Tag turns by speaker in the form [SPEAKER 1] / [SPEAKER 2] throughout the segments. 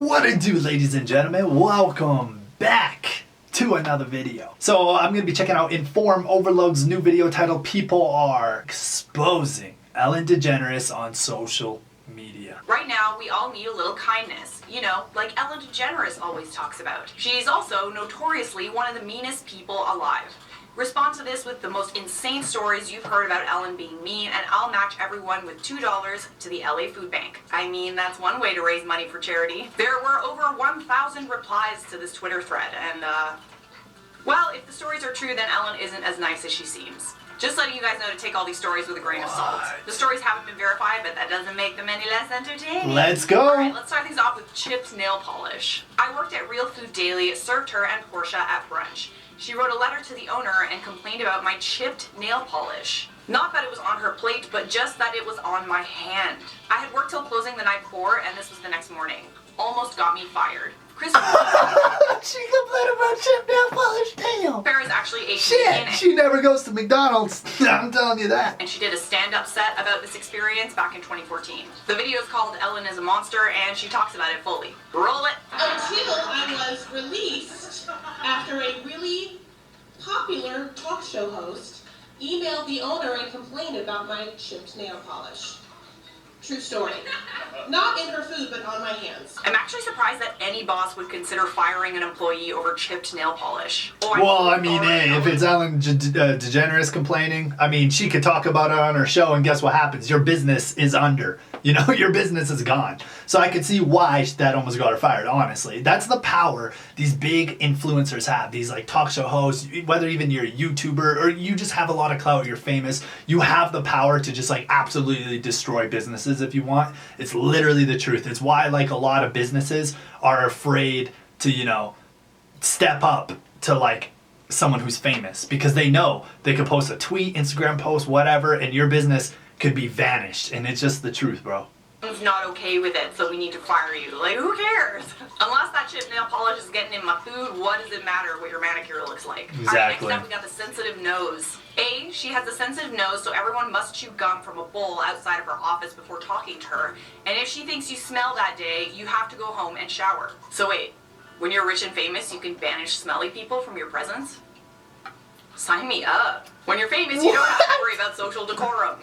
[SPEAKER 1] What it do, ladies and gentlemen? Welcome back to another video. So I'm going to be checking out Inform Overload's new video titled People Are Exposing Ellen DeGeneres on Social Media.
[SPEAKER 2] Right now, we all need a little kindness. You know, like Ellen DeGeneres always talks about. She's also notoriously one of the meanest people alive. Respond to this with the most insane stories you've heard about Ellen being mean, and I'll match everyone with $2 to the LA Food Bank. I mean, that's one way to raise money for charity. There were over 1,000 replies to this Twitter thread, and well, if the stories are true, then Ellen isn't as nice as she seems. Just letting you guys know to take all these stories with a grain of salt. The stories haven't been verified, but that doesn't make them any less entertaining.
[SPEAKER 1] Let's go!
[SPEAKER 2] Alright, let's start things off with chipped nail polish. I worked at Real Food Daily, served her and Portia at brunch. She wrote a letter to the owner and complained about my chipped nail polish. Not that it was on her plate, but just that it was on my hand. I had worked till closing the night before, and this was the next morning. Almost got me fired.
[SPEAKER 1] She complained about chipped nail polish. Damn.
[SPEAKER 2] Fair is actually a
[SPEAKER 1] Shit, she never goes to McDonald's. I'm telling you that.
[SPEAKER 2] And she did a stand-up set about this experience back in 2014. The video is called Ellen is a Monster, and she talks about it fully. Roll it.
[SPEAKER 3] Until I was released after a really popular talk show host emailed the owner and complained about my chipped nail polish. True story. Not in her food, but on my hands.
[SPEAKER 2] I'm actually surprised that any boss would consider firing an employee over chipped nail polish.
[SPEAKER 1] Well, I mean, hey, if it's Ellen DeGeneres complaining, I mean, she could talk about it on her show, and guess what happens? Your business is under. You know, your business is gone. So I could see why that almost got her fired, honestly. That's the power these big influencers have. These, like, talk show hosts, whether even you're a YouTuber or you just have a lot of clout, you're famous, you have the power to just, like, absolutely destroy businesses if you want. It's literally the truth. It's why, like, a lot of businesses are afraid to, you know, step up to, like, someone who's famous, because they know they could post a tweet, Instagram post, whatever, and your business could be vanished. And it's just the truth, bro.
[SPEAKER 2] I'm not okay with it, so we need to fire you. Like, who cares? Unless that chipped nail polish is getting in my food, what does it matter what your manicure looks like?
[SPEAKER 1] Exactly.
[SPEAKER 2] Alright, next up we got the sensitive nose. A, she has a sensitive nose, so everyone must chew gum from a bowl outside of her office before talking to her. And if she thinks you smell that day, you have to go home and shower. So wait, when you're rich and famous, you can banish smelly people from your presence? Sign me up. When you're famous, you don't have to worry about social decorum.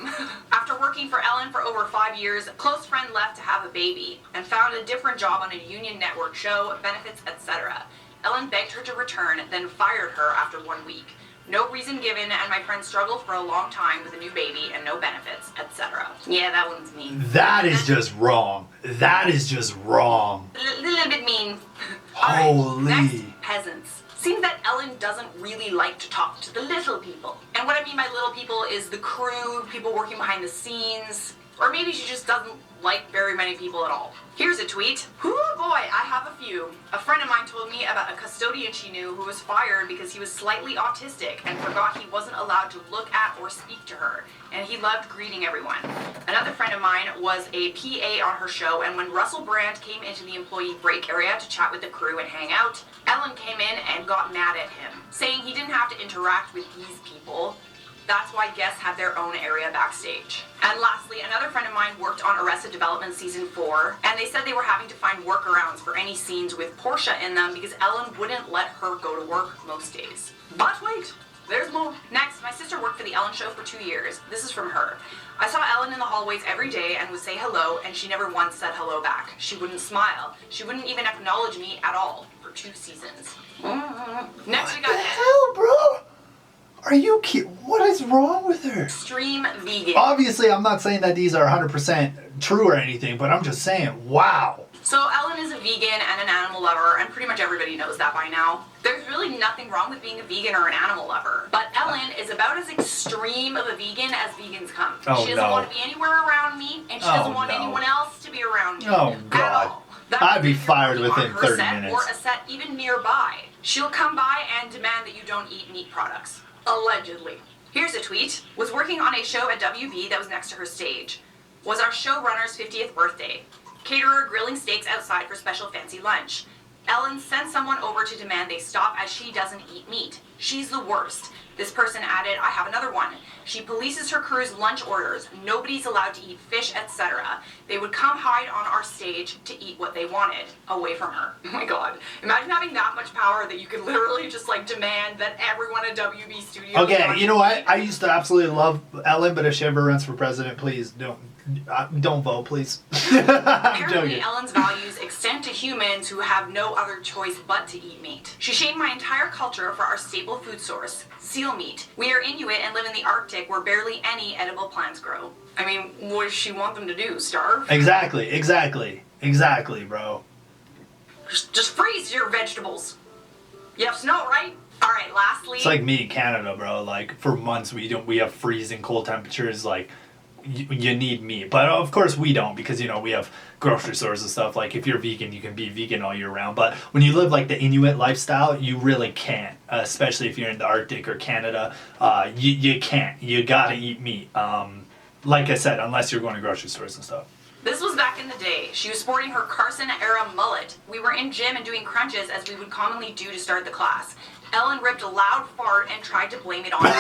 [SPEAKER 2] After working for Ellen for over 5 years, a close friend left to have a baby and found a different job on a union network show, benefits, etc. Ellen begged her to return, then fired her after 1 week. No reason given, and my friend struggled for a long time with a new baby and no benefits, etc. Yeah, that one's mean.
[SPEAKER 1] That is just wrong. That is just wrong.
[SPEAKER 2] A little bit mean.
[SPEAKER 1] Holy.
[SPEAKER 2] Alright, next, peasants. Seems that Ellen doesn't really like to talk to the little people. And what I mean by little people is the crew, people working behind the scenes, or maybe she just doesn't like very many people at all. Here's a tweet. Oh boy, I have a few. A friend of mine told me about a custodian she knew who was fired because he was slightly autistic and forgot he wasn't allowed to look at or speak to her, and he loved greeting everyone. Another friend of mine was a PA on her show, and when Russell Brand came into the employee break area to chat with the crew and hang out, Ellen came in and got mad at him, saying he didn't have to interact with these people. That's why guests have their own area backstage. And lastly, another friend of mine worked on Arrested Development Season 4, and they said they were having to find workarounds for any scenes with Portia in them because Ellen wouldn't let her go to work most days. But wait, there's more. Next, my sister worked for The Ellen Show for 2 years. This is from her. I saw Ellen in the hallways every day and would say hello, and she never once said hello back. She wouldn't smile. She wouldn't even acknowledge me at all for 2 seasons. Next, we got
[SPEAKER 1] What the hell, bro? Are you kidding? What is wrong with her?
[SPEAKER 2] extreme vegan.
[SPEAKER 1] Obviously, I'm not saying that these are 100% true or anything, but I'm just saying, wow.
[SPEAKER 2] So Ellen is a vegan and an animal lover, and pretty much everybody knows that by now. There's really nothing wrong with being a vegan or an animal lover. But Ellen is about as extreme of a vegan as vegans come.
[SPEAKER 1] Oh,
[SPEAKER 2] she doesn't
[SPEAKER 1] no.
[SPEAKER 2] want to be anywhere around me, and she doesn't want anyone else to be around me.
[SPEAKER 1] Oh,
[SPEAKER 2] at
[SPEAKER 1] God.
[SPEAKER 2] all. That
[SPEAKER 1] I'd be
[SPEAKER 2] means if
[SPEAKER 1] fired
[SPEAKER 2] you're
[SPEAKER 1] within
[SPEAKER 2] on her
[SPEAKER 1] 30
[SPEAKER 2] set
[SPEAKER 1] minutes.
[SPEAKER 2] Or a set even nearby. She'll come by and demand that you don't eat meat products. Allegedly. Here's a tweet. Was working on a show at WB that was next to her stage. Was our showrunner's 50th birthday. Caterer grilling steaks outside for special fancy lunch. Ellen sent someone over to demand they stop as she doesn't eat meat. She's the worst. This person added, I have another one. She polices her crew's lunch orders. Nobody's allowed to eat fish, etc. They would come hide on our stage to eat what they wanted away from her. Oh my god. Imagine having that much power that you could literally just like demand that everyone at WB Studios...
[SPEAKER 1] Okay, you know what? I used to absolutely love Ellen, but if she ever runs for president, please don't vote, please. I'm
[SPEAKER 2] Apparently,
[SPEAKER 1] joking.
[SPEAKER 2] Ellen's values extend to humans who have no other choice but to eat meat. She shamed my entire culture for our staple food source, seal meat. We are Inuit and live in the Arctic where barely any edible plants grow. I mean, what does she want them to do, starve?
[SPEAKER 1] Exactly, bro.
[SPEAKER 2] Just freeze your vegetables. Yes, no, right? Alright, lastly...
[SPEAKER 1] It's like me in Canada, bro. Like, for months we have freezing cold temperatures, like... You need meat, but of course we don't, because you know we have grocery stores and stuff. Like if you're vegan, you can be vegan all year round, but when you live like the Inuit lifestyle, you really can't, especially if you're in the Arctic or Canada. You can't. You gotta eat meat, like I said, unless you're going to grocery stores and stuff.
[SPEAKER 2] This was back in the day. She was sporting her Carson-era mullet. We were in gym and doing crunches as we would commonly do to start the class. Ellen ripped a loud fart and tried to blame it on me.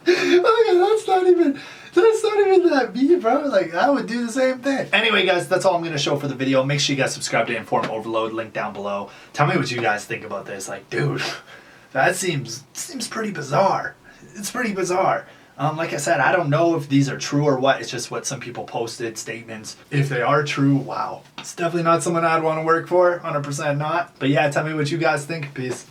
[SPEAKER 1] Okay, that's not even that mean, bro. Like, I would do the same thing. Anyway, guys, that's all I'm going to show for the video. Make sure you guys subscribe to Inform Overload, link down below. Tell me what you guys think about this. Like, dude, that seems pretty bizarre. It's pretty bizarre. Like I said, I don't know if these are true or what. It's just what some people posted, statements. If they are true, wow. It's definitely not someone I'd want to work for. 100% not. But yeah, tell me what you guys think. Peace.